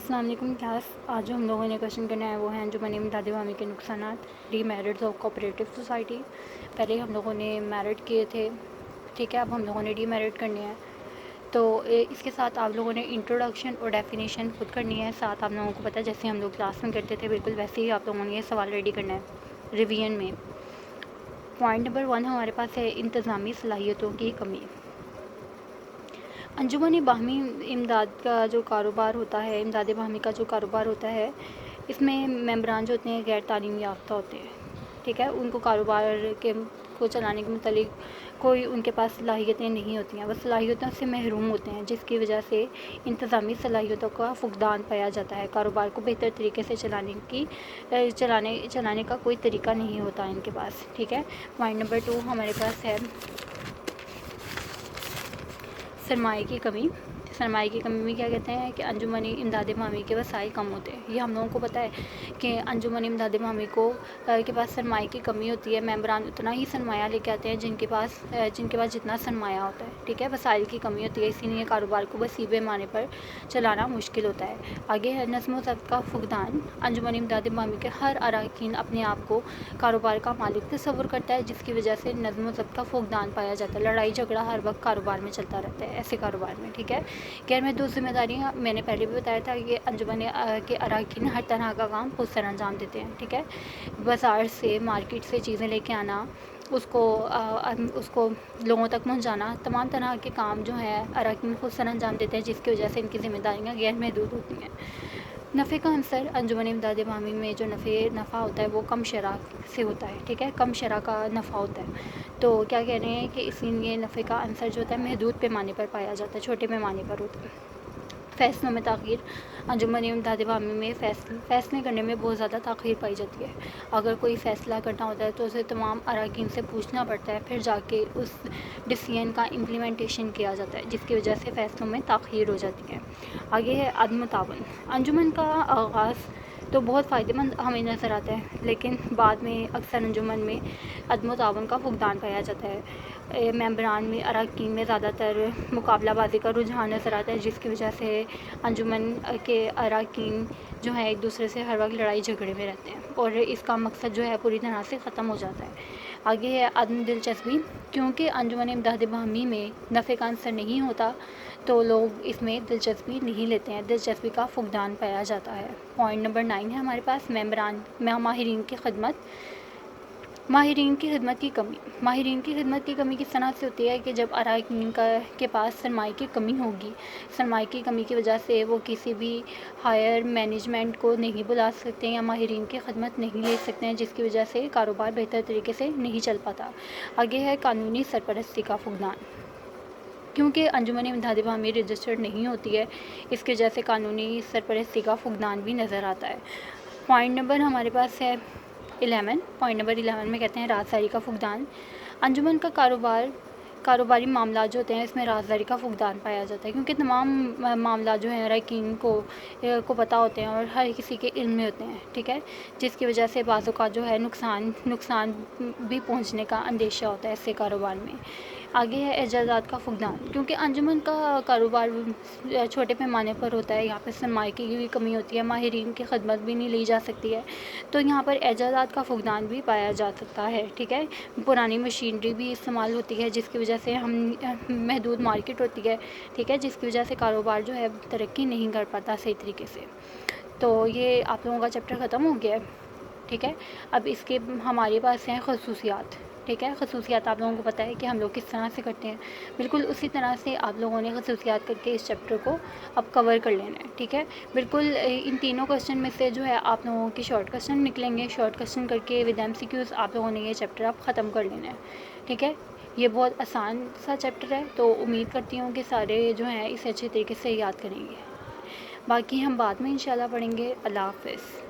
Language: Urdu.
السلام علیکم کلاس. آج جو ہم لوگوں نے کویشچن کرنا ہے وہ ہیں انجمن امداد عوامی کے نقصانات ری میرٹس آف کوآپریٹو سوسائٹی. پہلے ہم لوگوں نے میرٹ کیے تھے, ٹھیک ہے. اب ہم لوگوں نے ڈی میرٹ کرنے ہیں. تو اس کے ساتھ آپ لوگوں نے انٹروڈکشن اور ڈیفینیشن خود کرنی ہے. ساتھ آپ لوگوں کو پتہ ہے جیسے ہم لوگ کلاس میں کرتے تھے بالکل ویسے ہی آپ لوگوں نے یہ سوال ریڈی کرنا ہے ریویژن میں. پوائنٹ نمبر 1 ہمارے پاس ہے انتظامی صلاحیتوں کی کمی. انجمن باہمی امداد کا جو کاروبار ہوتا ہے, امداد باہمی کا جو کاروبار ہوتا ہے, اس میں ممبران جو ہوتے ہیں غیر تعلیمی یافتہ ہوتے ہیں, ٹھیک ہے. ان کو کاروبار کو چلانے کے متعلق کوئی ان کے پاس صلاحیتیں نہیں ہوتی ہیں, وہ صلاحیتوں سے محروم ہوتے ہیں, جس کی وجہ سے انتظامی صلاحیتوں کا فقدان پایا جاتا ہے. کاروبار کو بہتر طریقے سے چلانے کا کوئی طریقہ نہیں ہوتا ان کے پاس, ٹھیک ہے. پوائنٹ نمبر 2 ہمارے پاس ہے سرمایہ کی کمی. سرمایہ کی کمی میں کیا کہتے ہیں کہ انجمن امداد باہمی کے وسائل کم ہوتے ہیں. یہ ہم لوگوں کو پتہ ہے کہ انجمن امداد باہمی کے پاس سرمایہ کی کمی ہوتی ہے. ممبران اتنا ہی سرمایہ لے کے آتے ہیں جن کے پاس جتنا سرمایہ ہوتا ہے, ٹھیک ہے. وسائل کی کمی ہوتی ہے, اسی لیے کاروبار کو وسیع پیمانے پر چلانا مشکل ہوتا ہے. آگے ہے نظم و ضبط کا فقدان. انجمن امداد باہمی کے ہر اراکین اپنے آپ کو کاروبار کا مالک تصور کرتا ہے, جس کی وجہ سے نظم و ضبط کا فقدان پایا جاتا ہے. لڑائی جھگڑا ہر وقت کاروبار میں چلتا رہتا ہے ایسے کاروبار میں, ٹھیک ہے. غیر محدود ذمہ داریاں میں نے پہلے بھی بتایا تھا کہ انجمن کے اراکین ہر طرح کا کام خود سر انجام دیتے ہیں, ٹھیک ہے. بازار سے مارکیٹ سے چیزیں لے کے آنا, اس کو لوگوں تک پہنچانا, تمام طرح کے کام جو ہیں اراکین خود سر انجام دیتے ہیں, جس کی وجہ سے ان کی ذمہ داریاں غیر محدود ہوتی ہیں. نفع کا عنصر. انجمن امداد باہمی میں جو نفع ہوتا ہے وہ کم شرح سے ہوتا ہے, ٹھیک ہے. کم شرح کا نفع ہوتا ہے. تو کیا کہہ رہے ہیں کہ اسی لیے نفع کا عنصر جو ہوتا ہے محدود پیمانے پر پایا جاتا ہے, چھوٹے پیمانے پر ہوتا ہے. فیصلوں میں تاخیر. انجمن امداد باہمی میں فیصلے کرنے میں بہت زیادہ تاخیر پائی جاتی ہے. اگر کوئی فیصلہ کرنا ہوتا ہے تو اسے تمام اراکین سے پوچھنا پڑتا ہے, پھر جا کے اس ڈیسیژن کا امپلیمنٹیشن کیا جاتا ہے, جس کی وجہ سے فیصلوں میں تاخیر ہو جاتی ہے. آگے ہے عدم تعاون. انجمن کا آغاز تو بہت فائدہ مند ہمیں نظر آتا ہے, لیکن بعد میں اکثر انجمن میں عدم تعاون کا فقدان پایا جاتا ہے. ممبران میں اراکین میں زیادہ تر مقابلہ بازی کا رجحان نظر آتا ہے, جس کی وجہ سے انجمن کے اراکین جو ہیں ایک دوسرے سے ہر وقت لڑائی جھگڑے میں رہتے ہیں, اور اس کا مقصد جو ہے پوری طرح سے ختم ہو جاتا ہے. آگے ہے عدم دلچسپی. کیونکہ انجمن امداد باہمی میں نفع کا عنصر نہیں ہوتا تو لوگ اس میں دلچسپی نہیں لیتے ہیں, دلچسپی کا فقدان پایا جاتا ہے. پوائنٹ نمبر 9 ہے ہمارے پاس ماہرین کی خدمت. ماہرین کی خدمت کی کمی. ماہرین کی خدمت کی کمی کس طرح سے ہوتی ہے کہ جب اراکین کے پاس سرمایہ کی کمی ہوگی, سرمایہ کی کمی کی وجہ سے وہ کسی بھی ہائر مینجمنٹ کو نہیں بلا سکتے یا ماہرین کی خدمت نہیں لے سکتے ہیں, جس کی وجہ سے کاروبار بہتر طریقے سے نہیں چل پاتا. آگے ہے قانونی سرپرستی کا فقدان. کیونکہ انجمن امداد باہمی رجسٹرڈ نہیں ہوتی ہے, اس کی وجہ سے قانونی سرپرستی کا فقدان بھی نظر آتا ہے. پوائنٹ نمبر ہمارے پاس ہے 11. پوائنٹ نمبر 11 میں کہتے ہیں رازداری کا فقدان. انجمن کا کاروباری معاملات جو ہوتے ہیں اس میں رازداری کا فقدان پایا جاتا ہے, کیونکہ تمام معاملات جو ہیں اراکین کو پتہ ہوتے ہیں اور ہر کسی کے علم میں ہوتے ہیں, ٹھیک ہے, جس کی وجہ سے بعض اوقات جو ہے نقصان بھی پہنچنے کا اندیشہ ہوتا ہے ایسے کاروبار میں. آگے ہے اعزازات کا فقدان. کیونکہ انجمن کا کاروبار چھوٹے پیمانے پر ہوتا ہے, یہاں پہ سرمایہ کی بھی کمی ہوتی ہے, ماہرین کی خدمت بھی نہیں لی جا سکتی ہے, تو یہاں پر اعزازات کا فقدان بھی پایا جا سکتا ہے, ٹھیک ہے. پرانی مشینری بھی استعمال ہوتی ہے, جس کی وجہ سے محدود مارکیٹ ہوتی ہے, ٹھیک ہے, جس کی وجہ سے کاروبار جو ہے ترقی نہیں کر پاتا صحیح طریقے سے. تو یہ آپ لوگوں کا چیپٹر ختم ہو گیا ہے, ٹھیک ہے. اب اس کے ہمارے پاس ہیں خصوصیات, ٹھیک ہے. خصوصیات آپ لوگوں کو پتہ ہے کہ ہم لوگ کس طرح سے کرتے ہیں, بالکل اسی طرح سے آپ لوگوں نے خصوصیات کر کے اس چیپٹر کو اب کور کر لینا ہے, ٹھیک ہے. بالکل ان تینوں کویشچن میں سے جو ہے آپ لوگوں کے شارٹ کویشچن نکلیں گے, شارٹ کویشچن کر کے ود ایم سی کیوز آپ لوگوں نے یہ چیپٹر اب ختم کر لینا ہے, ٹھیک ہے. یہ بہت آسان سا چیپٹر ہے, تو امید کرتی ہوں کہ سارے جو ہیں اسے اچھے طریقے سے یاد کریں گے. باقی ہم بعد میں انشاءاللہ پڑھیں گے. اللہ حافظ.